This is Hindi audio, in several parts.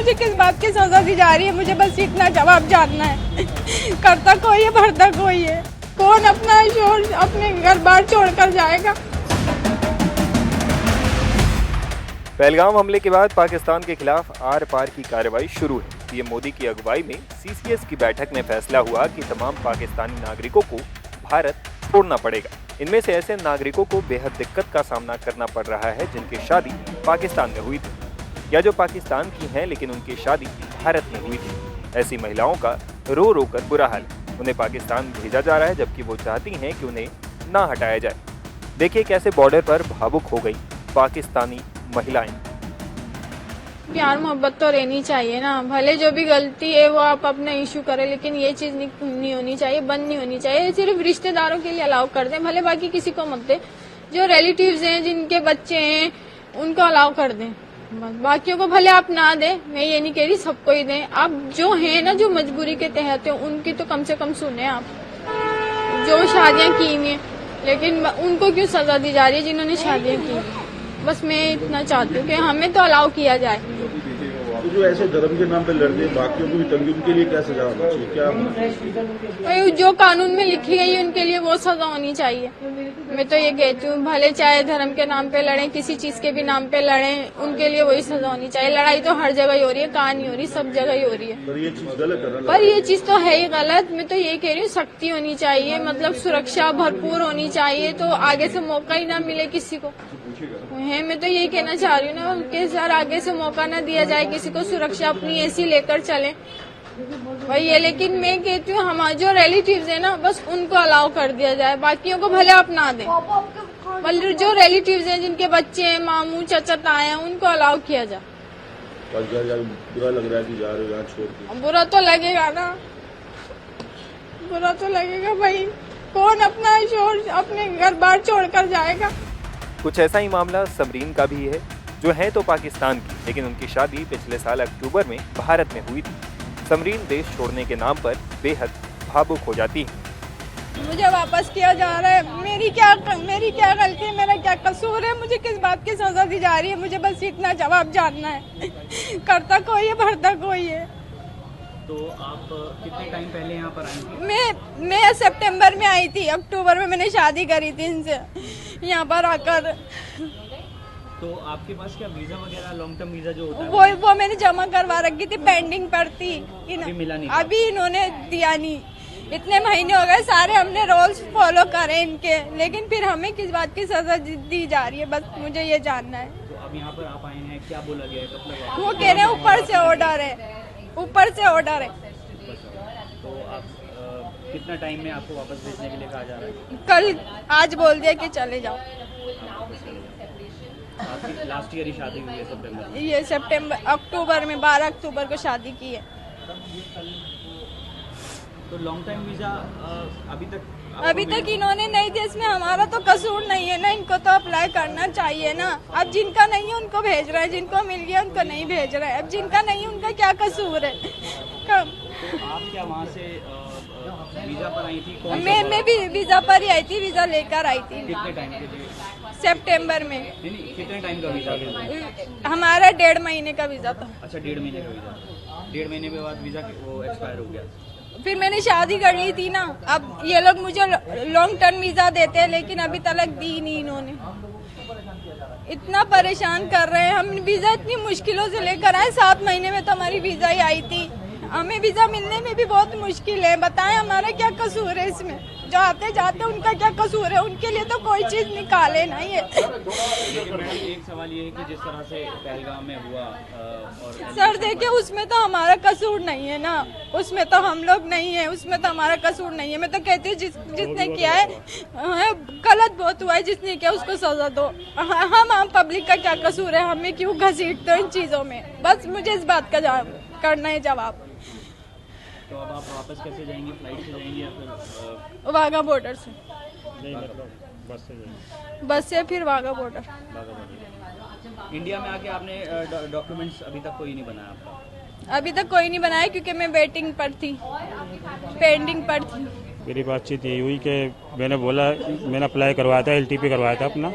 मुझे किस बात की सजा दी जा रही है, मुझे बस इतना जवाब जानना है। करता कोई है, भरता कोई है। कौन अपना शोर अपने घर बार छोड़कर जाएगा। पहलगाम हमले के बाद पाकिस्तान के खिलाफ आर पार की कार्रवाई शुरू है। पीएम मोदी की अगुवाई में सीसीएस की बैठक में फैसला हुआ कि तमाम पाकिस्तानी नागरिकों को भारत छोड़ना पड़ेगा। इनमें से ऐसे नागरिकों को बेहद दिक्कत का सामना करना पड़ रहा है जिनकी शादी पाकिस्तान में हुई थी या जो पाकिस्तान की हैं लेकिन उनकी शादी भारत में हुई थी। ऐसी महिलाओं का रो रो कर बुरा हाल है। उन्हें पाकिस्तान भेजा जा रहा है जबकि वो चाहती हैं कि उन्हें ना हटाया जाए। देखिए कैसे बॉर्डर पर भावुक हो गई पाकिस्तानी महिलाएं। प्यार मोहब्बत तो रहनी चाहिए ना, भले जो भी गलती है वो आप अपना इशू करें, लेकिन ये चीज नहीं होनी चाहिए, बंद नहीं होनी चाहिए। सिर्फ रिश्तेदारों के लिए अलाउ कर दें, भले बाकी किसी को मत दें। जो रिलेटिव्स हैं, जिनके बच्चे हैं, उनको अलाउ कर दें। बस बाकियों को भले आप ना दें, मैं ये नहीं कह रही सबको ही दें। आप जो है ना, जो मजबूरी के तहत है, उनकी तो कम से कम सुने आप। जो शादियां की हुई हैं, लेकिन उनको क्यों सजा दी जा रही है जिन्होंने शादियां की। बस मैं इतना चाहती हूँ कि हमें तो अलाउ किया जाए। तो जो ऐसे धर्म के नाम पे लड़ते हैं, बाकियों को भी तंगी, उनके लिए क्या सजा होनी चाहिए? क्या जो कानून में लिखी गई है उनके लिए वो सजा होनी चाहिए। मैं तो ये कहती हूँ, भले चाहे धर्म के नाम पे लड़ें, किसी चीज के भी नाम पे लड़ें, उनके लिए वही सजा होनी चाहिए। लड़ाई तो हर जगह ही हो रही है, कहाँ नहीं हो रही, सब जगह ही हो रही है। पर ये चीज गलत है ना? पर ये चीज तो है ही गलत। मैं तो ये कह रही हूँ, सख्ती होनी चाहिए, मतलब सुरक्षा भरपूर होनी चाहिए, तो आगे से मौका ही ना मिले किसी को है। मैं तो यही कहना चाह रही हूँ ना कि सर आगे से मौका ना दिया जाए किसी को, सुरक्षा अपनी ऐसी लेकर चले वही है। लेकिन मैं कहती हूँ हमारे जो रिलेटिव्स है ना, बस उनको अलाउ कर दिया जाए, बाकियों को भले आप ना दें। मतलब जो रिलेटिव्स हैं, जिनके बच्चे हैं, मामू चाचा ताए हैं, उनको अलाउ किया जाए। बुरा लग रहा है कि जा रहे हो यहाँ छोड़ के? बुरा तो लगेगा ना, बुरा तो लगेगा भाई। कौन अपना शोर अपने घर बार छोड़कर जाएगा। कुछ ऐसा ही मामला समरीन का भी है, जो है तो पाकिस्तान की लेकिन उनकी शादी पिछले साल अक्टूबर में भारत में हुई थी। समरीन देश छोड़ने के नाम पर बेहद भावुक हो जाती है। मुझे वापस किया जा रहा है, मेरी क्या गलती है, मेरा क्या कसूर है, मुझे किस बात की सजा दी जा रही है, मुझे बस इतना जवाब जानना है। करता कोई है, भरता कोई है। तो आप कितने टाइम पहले यहाँ पर आई थी? मैं सितंबर में आई थी, अक्टूबर में मैंने शादी करी थी इनसे यहाँ पर आकर। तो आपके पास क्या वीजा वगैरह, लॉन्ग टर्म वीजा जो होता है वो मैंने जमा करवा रखी थी, पेंडिंग पर थी। अभी मिला नहीं? अभी इन्होंने दिया नहीं। इतने महीने हो गए, सारे हमने रूल्स फॉलो करे इनके, लेकिन फिर हमें किस बात की सजा दी जा रही है, बस मुझे ये जानना है। तो अब यहाँ पर आप आए हैं, क्या बोला गया है, कब तक? वो कह रहे हैं ऊपर से ऑर्डर है, ऊपर से ऑर्डर है। तो आप कितना टाइम में आपको वापस भेजने के लिए कहा जा रहा है? कल आज बोल दिया कि चले जाओ। आपकी लास्ट ईयर ही शादी हुई है सितंबर में? ये अक्टूबर में 12 अक्टूबर को शादी की है। तो लॉन्ग टाइम वीजा अभी तक इन्होंने नहीं दिया। इसमें हमारा तो कसूर नहीं है ना, इनको तो अप्लाई करना चाहिए ना। अब जिनका नहीं है उनको भेज रहे हैं, जिनको मिल गया उनको नहीं भेज रहे हैं। अब जिनका नहीं है उनका क्या कसूर है। तो आप क्या वहाँ से वीजा पर आई थी? मैं भी वीजा पर ही आई थी, वीजा लेकर आई थी। कितने टाइम के लिए? सितंबर में। नहीं, कितने टाइम का वीजा? हमारा 1.5 महीने का वीजा था। अच्छा, 1.5 महीने का वीजा। 1.5 महीने के बाद वीजा वो एक्सपायर हो गया। फिर मैंने शादी कर ली थी ना। अब ये लोग मुझे लॉन्ग टर्म वीजा देते हैं, लेकिन अभी तक दी नहीं इन्होंने। इतना परेशान कर रहे हैं। हम वीजा इतनी मुश्किलों से लेकर आए, 7 महीने में तो हमारी वीजा ही आई थी। हमें वीजा मिलने में भी बहुत मुश्किल है। बताएं हमारा क्या कसूर है इसमें? जो आते जाते उनका क्या कसूर है? उनके लिए तो कोई चीज निकाले ना ये। एक सवाल ये है कि जिस तरह से पहलगाम में हुआ और सर देखिए, उसमें तो हमारा कसूर नहीं है ना, उसमें तो हम लोग नहीं है, उसमें तो हमारा कसूर नहीं है। मैं तो कहती हूँ जिसने किया है गलत बहुत हुआ है, जिसने किया उसको सजा दो। हम पब्लिक का क्या कसूर है? हमें क्यों घसीटते हो इन चीजों में? बस मुझे इस बात का करना है जवाब। तो अब आप वापस कैसे जाएंगे? फ्लाइट से जाएंगे या फिर वाघा बॉर्डर से? नहीं, मतलब बस से जाएंगे? बस से फिर वाघा बॉर्डर। इंडिया में आके आपने डॉक्यूमेंट्स अभी तक कोई नहीं बनाया आपका? अभी तक कोई नहीं बनाया क्योंकि मैं वेटिंग पर थी, पेंडिंग पर थी। मेरी बातचीत यही हुई कि मैंने बोला, मैंने अप्लाई करवाया था, LTP करवाया था अपना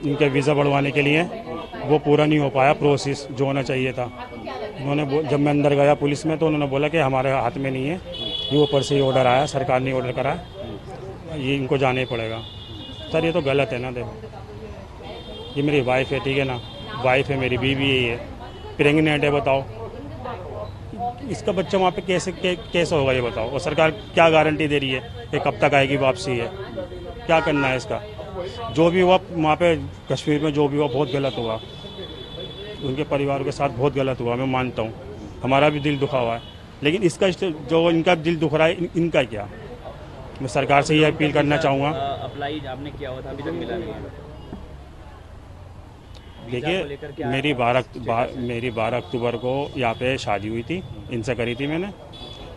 इनके वीज़ा बढ़वाने के लिए। वो पूरा नहीं हो पाया प्रोसेस जो होना चाहिए था। जब मैं अंदर गया पुलिस में तो उन्होंने बोला कि हमारे हाथ में नहीं है, ये ऊपर से ही ऑर्डर आया, सरकार ने ऑर्डर करा, ये इनको जाना ही पड़ेगा। सर ये तो गलत है ना, देखो ये मेरी वाइफ है, ठीक है ना, वाइफ है, मेरी बीवी है, ये प्रेग्नेंट है, बताओ इसका बच्चा वहाँ पे कैसे होगा ये बताओ। और सरकार क्या गारंटी दे रही है कि कब तक आएगी वापसी है, क्या करना है इसका। जो भी हुआ वहाँ पे कश्मीर में, जो भी हुआ बहुत गलत हुआ, उनके परिवार के साथ बहुत गलत हुआ, मैं मानता हूँ, हमारा भी दिल दुखा हुआ है, लेकिन इसका जो इनका दिल दुख रहा है इनका क्या। मैं सरकार से ये अपील करना चाहूँगा। अप्लाई आपने किया हुआ था, अभी तक मिला नहीं है। देखिए मेरी 12 अक्टूबर को यहाँ पे शादी हुई थी, इनसे करी थी मैंने।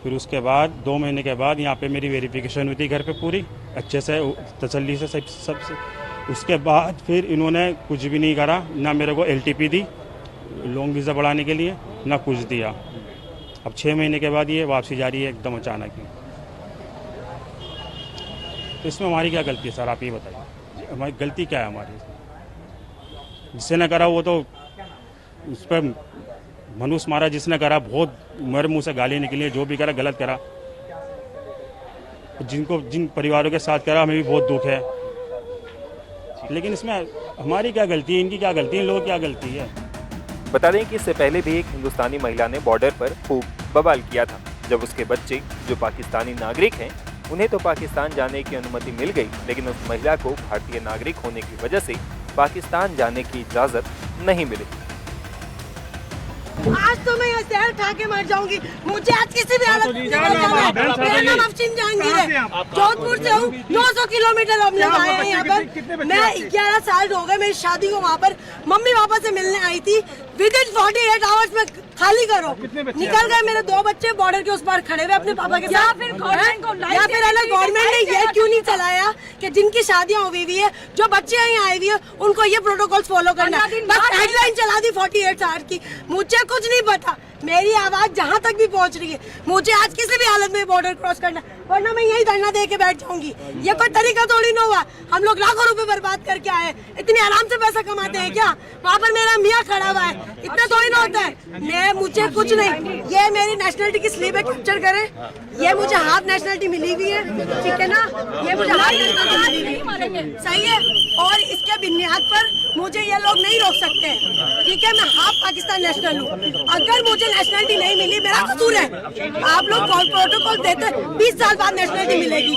फिर उसके बाद 2 महीने के बाद यहाँ पे मेरी वेरिफिकेशन हुई थी घर पे पूरी अच्छे से, तसल्ली से सब से। उसके बाद फिर इन्होंने कुछ भी नहीं करा, ना मेरे को LTP दी लॉन्ग वीज़ा बढ़ाने के लिए, ना कुछ दिया। अब 6 महीने के बाद ये वापसी जा रही है एकदम अचानक ही। तो इसमें हमारी क्या गलती है सर, आप ये बताइए, हमारी गलती क्या है हमारी? जिसने न करा वो तो उस पर मनुष्य मारा, जिसने करा बहुत मेरे मुंह से गाली निकली, जो भी करा गलत करा। जिन परिवारों के साथ करा हमें भी बहुत दुख है, लेकिन इसमें हमारी क्या गलती है, इनकी क्या गलती है, इन लोगों की क्या गलती है? बता दें कि इससे पहले भी एक हिंदुस्तानी महिला ने बॉर्डर पर खूब बवाल किया था, जब उसके बच्चे जो पाकिस्तानी नागरिक हैं उन्हें तो पाकिस्तान जाने की अनुमति मिल गई, लेकिन उस महिला को भारतीय नागरिक होने की वजह से पाकिस्तान जाने की इजाजत नहीं मिली। आज तो मैं यहाँ शहर खा के मर जाऊंगी, मुझे आज किसी भी हालत में जाना है। मेरा नाम अफशीन जहांगीर है, जोधपुर से हूँ, 900 किलोमीटर हम लोग आए हैं यहाँ पर। मैं 11 साल हो गए मेरी शादी को, वहाँ पर मम्मी पापा से मिलने आई थी। विदिन 48 आवर्स में खाली करो, निकल गए मेरे 2 बच्चे बॉर्डर के उस पार खड़े हुए अपने पापा के साथ। या फिर गवर्नमेंट ने ये क्यों नहीं चलाया कि जिनकी शादियां हुई हुई है, जो बच्चे यहाँ आए हुए हैं, उनको ये प्रोटोकॉल फॉलो करना। बस हेडलाइन चला दी 48 आवर की। मुझे कुछ नहीं पता, मेरी आवाज जहाँ तक भी पहुँच रही है, मुझे आज किसी भी हालत में बॉर्डर क्रॉस करना, वरना मैं यही धरना दे के बैठ जाऊंगी। ये कोई तरीका थोड़ी ना हुआ, हम लोग लाखों रुपए बर्बाद करके आए, इतने आराम से पैसा कमाते हैं क्या? वहाँ पर मेरा मियाँ खड़ा हुआ है, इतना थोड़ी ना होता है। मुझे कुछ नहीं, ये मेरी नेशनलिटी की स्लीप है, कैप्चर करे। ये मुझे हाफ नेशनलिटी मिली हुई है, ठीक है ना, ये मुझे हाफ नेशनलिटी मिली हुई है, सही है। और इसके बुनियाद पर मुझे ये लोग नहीं रोक सकते, ठीक है। मैं हाफ पाकिस्तान नेशनल हूँ, अगर मुझे नेशनलिटी नहीं मिली मेरा कसूर है। आप लोग प्रोटोकॉल देते 20 साल बाद नेशनलिटी मिलेगी।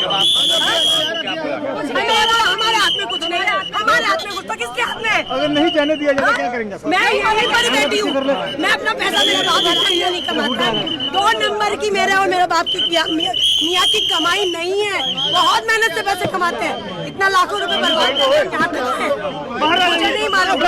हमारे हाथ में कुछ नहीं है, हमारे हाथ में कुछ तो किसके हाथ में है? अगर नहीं जाने दिया जाए क्या करेंगे? मैं यहीं पर बैठी हूँ, मैं अपना पैसा मेरे बाप नहीं कमाता है। 2 नंबर की मेरे और मेरे बाप की मियाँ की कमाई नहीं है, बहुत मेहनत से पैसे कमाते हैं, इतना लाखों रुपए बर्बाद करते हैं, क्या करते हैं मुझे नहीं मालूम।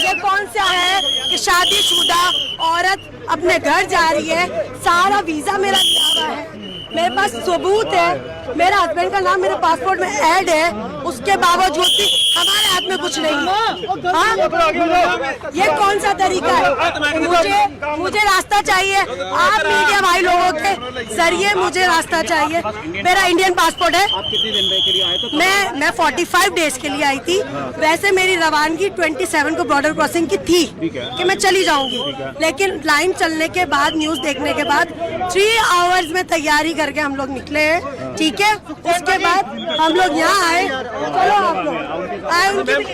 ये कौन सा है कि शादीशुदा औरत अपने घर जा रही है, सारा वीजा मेरा दिया हुआ है, मेरे पास सबूत है, मेरे हस्बैंड का नाम मेरे पासपोर्ट में ऐड है, उसके बावजूद भी हमारे हाथ में कुछ नहीं है। हाँ? ये कौन सा तरीका है? मुझे रास्ता चाहिए, आप मीडिया भाई लोगों के जरिए मुझे रास्ता चाहिए। मेरा इंडियन पासपोर्ट है। आप कितने दिन के लिए आए थे? मैं 45 डेज के लिए आई थी। वैसे मेरी रवानगी 27 को बॉर्डर क्रॉसिंग की थी कि मैं चली जाऊंगी, लेकिन लाइन चलने के बाद, न्यूज देखने के बाद 3 आवर्स में तैयारी करके हम लोग निकले हैं, ठीक है। उसके बाद हम लोग यहाँ आए, चलो आप लोग आए, उनकी भी